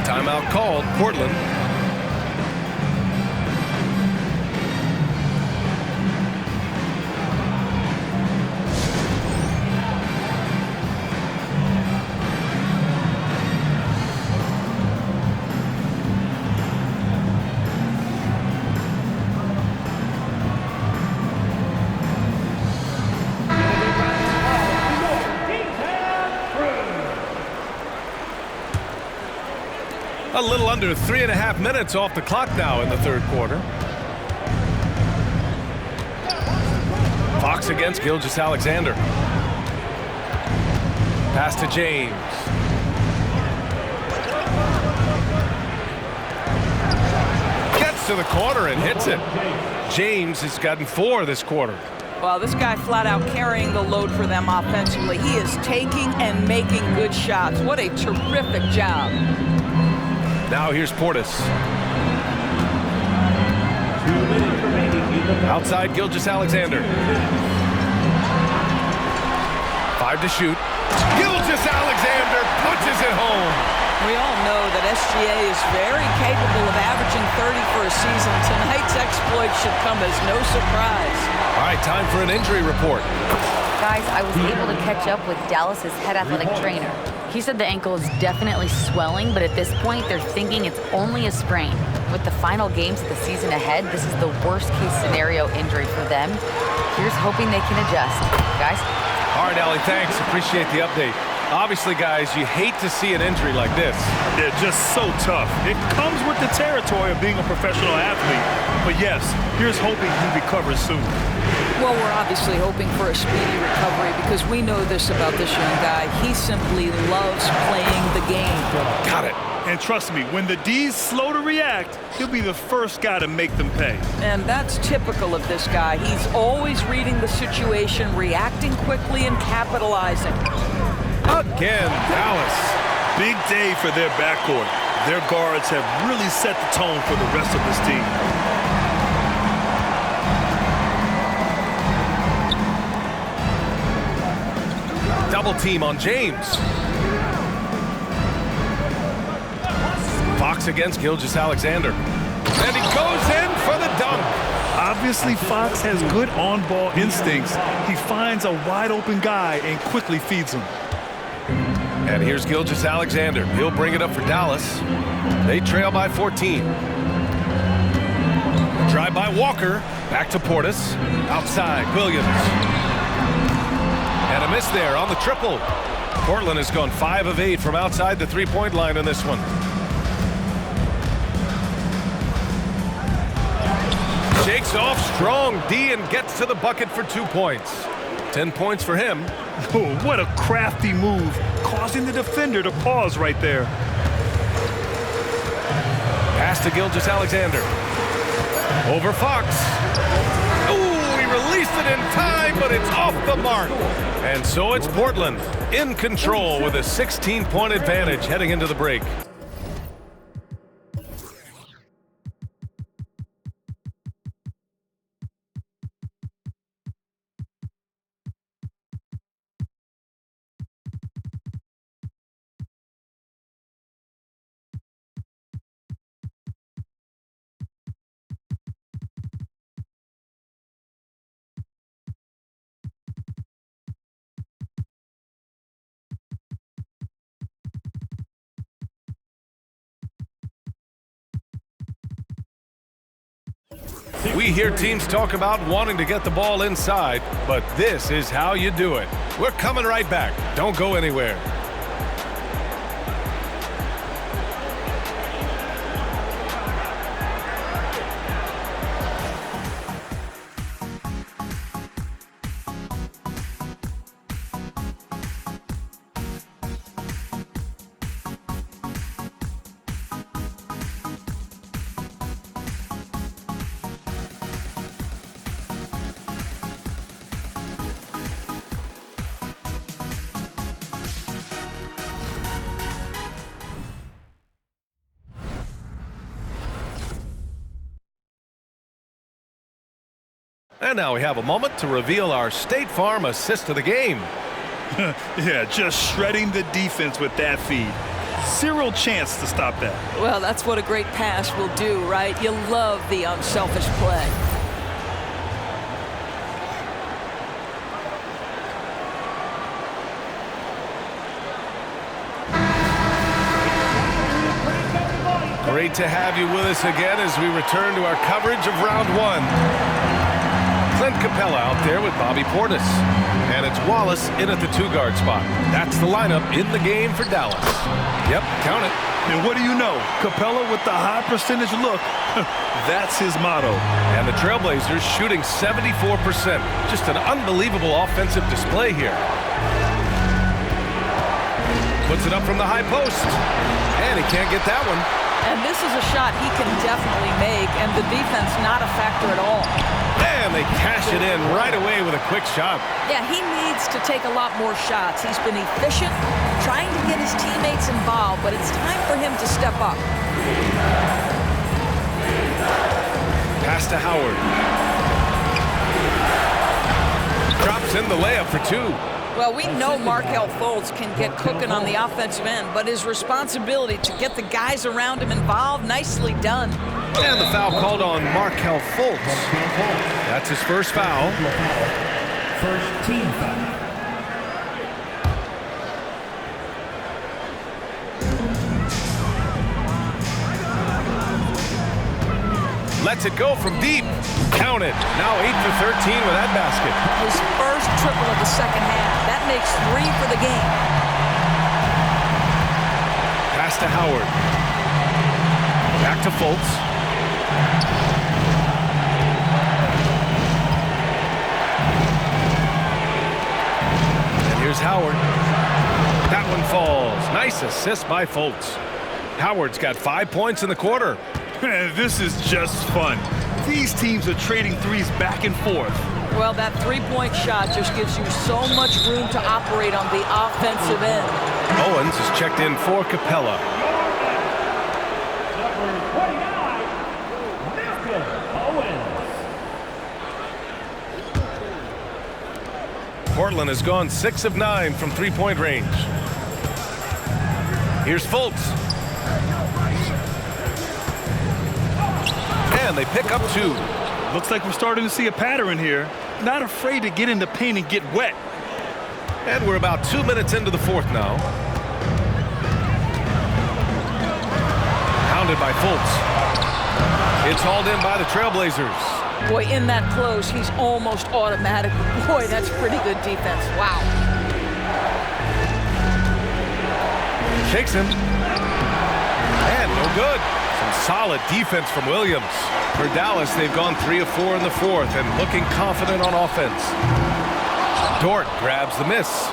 Timeout called, Portland. A little under 3.5 minutes off the clock now in the third quarter. Fox against Gilgeous-Alexander. Pass to James. Gets to the corner and hits it. James has gotten 4 this quarter. Well, this guy flat out carrying the load for them offensively. He is taking and making good shots. What a terrific job. Now here's Portis. Outside Gilgeous-Alexander. 5 to shoot. Gilgeous-Alexander punches it home. We all know that SGA is very capable of averaging 30 for a season. Tonight's exploit should come as no surprise. All right, time for an injury report. Guys, I was able to catch up with Dallas's head athletic trainer. He said the ankle is definitely swelling, but at this point, they're thinking it's only a sprain. With the final games of the season ahead, this is the worst-case scenario injury for them. Here's hoping they can adjust. Guys? All right, Allie, thanks. Appreciate the update. Obviously, guys, you hate to see an injury like this. They're just so tough. It comes with the territory of being a professional athlete. But yes, here's hoping he recovers soon. Well, we're obviously hoping for a speedy recovery because we know this about this young guy. He simply loves playing the game. Got it. And trust me, when the D's slow to react, he'll be the first guy to make them pay. And that's typical of this guy. He's always reading the situation, reacting quickly, and capitalizing. Again, Dallas. Big day for their backcourt. Their guards have really set the tone for the rest of this team. Double team on James. Fox against Gilgeous-Alexander. And he goes in for the dunk. Obviously, Fox has good on-ball instincts. He finds a wide-open guy and quickly feeds him. And here's Gilgeous-Alexander. He'll bring it up for Dallas. They trail by 14. Drive by Walker. Back to Portis. Outside, Williams. And a miss there on the triple. Portland has gone 5 of 8 from outside the three-point line in this one. Shakes off strong D and gets to the bucket for 2 points. 10 points for him. Oh, what a crafty move, causing the defender to pause right there. Pass to Gilgeous-Alexander. Over Fox. Oh, he released it in time, but it's off the mark. And so it's Portland in control with a 16-point advantage heading into the break. We hear teams talk about wanting to get the ball inside, but this is how you do it. We're coming right back. Don't go anywhere. And now we have a moment to reveal our State Farm assist of the game. Yeah, just shredding the defense with that feed. Zero chance to stop that. Well, that's what a great pass will do, right? You love the unselfish play. Great to have you with us again as we return to our coverage of round one. Clint Capella out there with Bobby Portis. And it's Wallace in at the 2-guard spot. That's the lineup in the game for Dallas. Yep, count it. And what do you know? Capella with the high percentage look. That's his motto. And the Trailblazers shooting 74%. Just an unbelievable offensive display here. Puts it up from the high post. And he can't get that one. And this is a shot he can definitely make, and the defense not a factor at all. And they cash it in right away with a quick shot. Yeah, he needs to take a lot more shots. He's been efficient, trying to get his teammates involved, but it's time for him to step up. Pass to Howard. Drops in the layup for 2. Well, we know Markelle Fultz can get cooking on the offensive end, but his responsibility to get the guys around him involved, nicely done. And the foul called on Markelle Fultz. That's his first foul. First team foul. Lets it go from deep. Count it. Now 8 for 13 with that basket. His first triple of the second half. That makes 3 for the game. Pass to Howard. Back to Fultz. And here's Howard. That one falls. Nice assist by Fultz. Howard's got 5 points in the quarter. This is just fun. These teams are trading threes back and forth. Well, that three-point shot just gives you so much room to operate on the offensive end. Owens is checked in for Capella. Portland has gone 6 of 9 from three-point range. Here's Fultz. And they pick up 2. Looks like we're starting to see a pattern here. Not afraid to get in the paint and get wet. And we're about 2 minutes into the fourth now. Pounded by Fultz. It's hauled in by the Trailblazers. Boy, in that close, he's almost automatic. Boy, that's pretty good defense. Wow. Shakes him. And no good. Some solid defense from Williams. For Dallas, they've gone 3 of 4 in the fourth and looking confident on offense. Dort grabs the miss.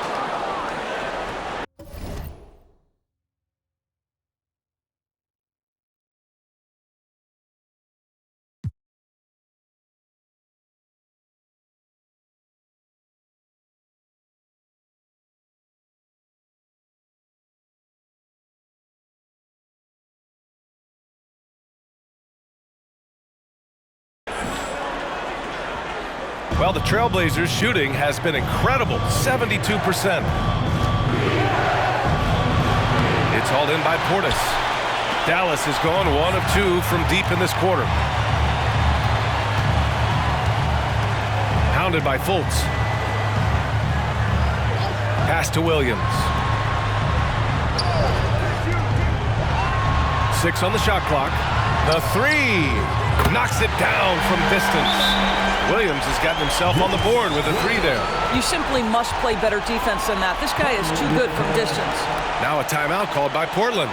Well, the Trailblazers shooting has been incredible, 72%. It's hauled in by Portis. Dallas has gone 1 of 2 from deep in this quarter. Pounded by Fultz. Pass to Williams. 6 on the shot clock. The 3 knocks it down from distance. Williams has gotten himself on the board with a 3 there. You simply must play better defense than that. This guy is too good from distance. Now a timeout called by Portland.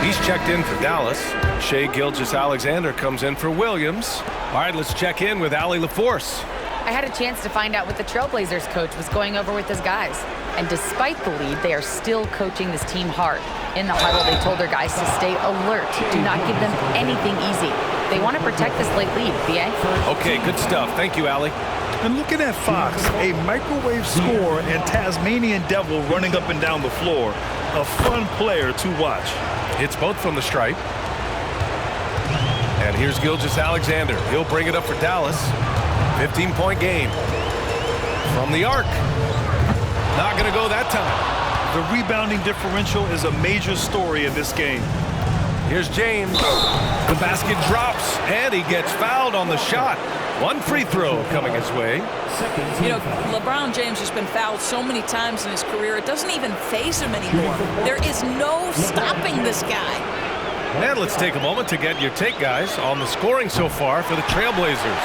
He's checked in for Dallas. Shai Gilgeous-Alexander comes in for Williams. All right, let's check in with Allie LaForce. I had a chance to find out what the Trailblazers coach was going over with his guys. And despite the lead, they are still coaching this team hard. In the huddle, they told their guys to stay alert. Do not give them anything easy. They want to protect this late lead, BA. Okay, good stuff. Thank you, Allie. And looking at Fox, a microwave scorer and Tasmanian Devil running up and down the floor. A fun player to watch. Hits both from the stripe. And here's Gilgeous-Alexander. He'll bring it up for Dallas. 15-point game. From the arc. Not going to go that time. The rebounding differential is a major story in this game. Here's James. The basket drops, and he gets fouled on the shot. One free throw coming his way. You know, LeBron James has been fouled so many times in his career, it doesn't even faze him anymore. There is no stopping this guy. And let's take a moment to get your take, guys, on the scoring so far for the Trailblazers.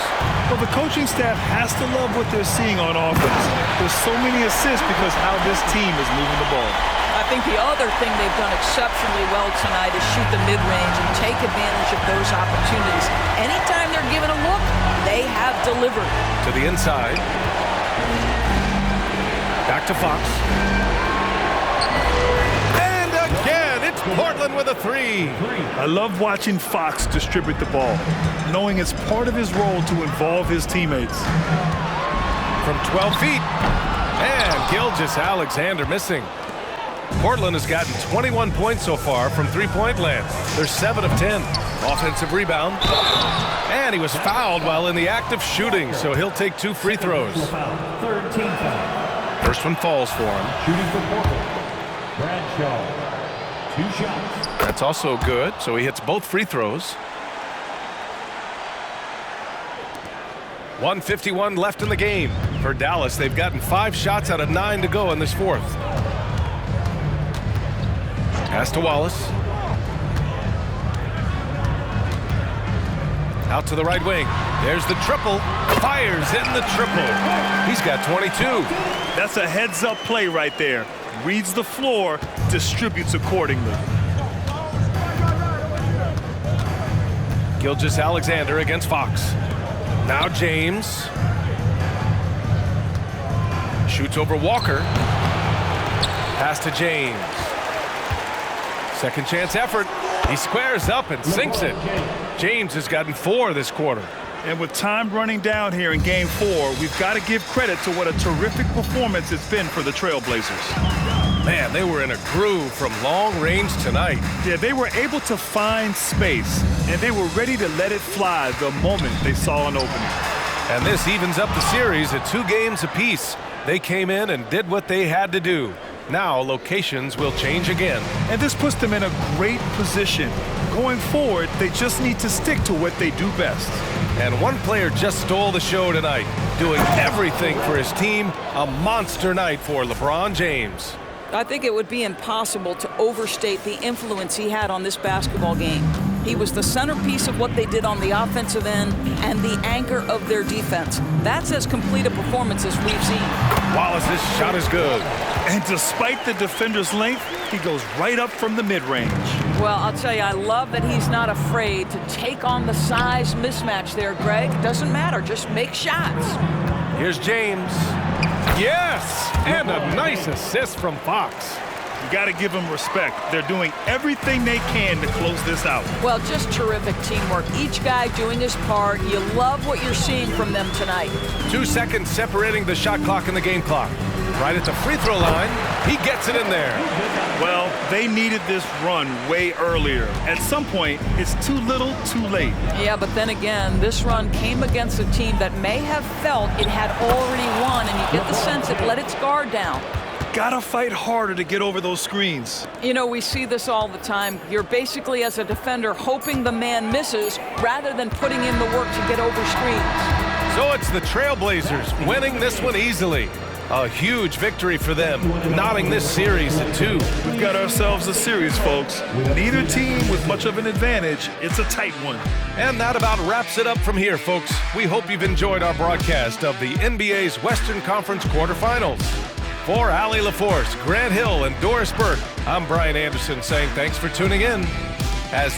Well, the coaching staff has to love what they're seeing on offense. There's so many assists because how this team is moving the ball. I think the other thing they've done exceptionally well tonight is shoot the mid-range and take advantage of those opportunities. Anytime they're given a look, they have delivered. To the inside. Back to Fox. And again, it's Portland with a three. I love watching Fox distribute the ball, knowing it's part of his role to involve his teammates. From 12 feet. And Gilgeous-Alexander missing. Portland has gotten 21 points so far from three-point land. They're 7 of 10. Offensive rebound. And he was fouled while in the act of shooting, so he'll take 2 free throws. Third team foul. First one falls for him. Shooting for Portland, Bradshaw. 2 shots. That's also good, so he hits both free throws. 1:51 left in the game. For Dallas, they've gotten 5 shots out of 9 to go in this fourth. Pass to Wallace. Out to the right wing. There's the triple. Fires in the triple. He's got 22. That's a heads-up play right there. Reads the floor, distributes accordingly. Gilgeous-Alexander against Fox. Now James. Shoots over Walker. Pass to James. Second chance effort. He squares up and sinks it. James has gotten 4 this quarter. And with time running down here in Game 4, we've got to give credit to what a terrific performance it's been for the Trailblazers. Man, they were in a groove from long range tonight. Yeah, they were able to find space, and they were ready to let it fly the moment they saw an opening. And this evens up the series at 2 games apiece. They came in and did what they had to do. Now locations will change again. And this puts them in a great position. Going forward, they just need to stick to what they do best. And one player just stole the show tonight, doing everything for his team. A monster night for LeBron James. I think it would be impossible to overstate the influence he had on this basketball game. He was the centerpiece of what they did on the offensive end and the anchor of their defense. That's as complete a performance as we've seen. Wallace's shot is good. And despite the defender's length, he goes right up from the mid-range. Well, I'll tell you, I love that he's not afraid to take on the size mismatch there, Greg. It doesn't matter. Just make shots. Here's James. Yes! And a nice assist from Fox. You got to give them respect. They're doing everything they can to close this out. Well, just terrific teamwork. Each guy doing his part. You love what you're seeing from them tonight. 2 seconds separating the shot clock and the game clock. Right at the free throw line, he gets it in there. Well, they needed this run way earlier. At some point, it's too little, too late. Yeah, but then again, this run came against a team that may have felt it had already won, and you get the sense it let its guard down. Gotta fight harder to get over those screens. You know, we see this all the time. You're basically, as a defender, hoping the man misses rather than putting in the work to get over screens. So it's the Trailblazers winning this one easily. A huge victory for them, knotting this series at 2. We've got ourselves a series, folks. Neither team with much of an advantage. It's a tight one. And that about wraps it up from here, folks. We hope you've enjoyed our broadcast of the NBA's Western Conference quarterfinals. For Allie LaForce, Grant Hill, and Doris Burke, I'm Brian Anderson saying thanks for tuning in. As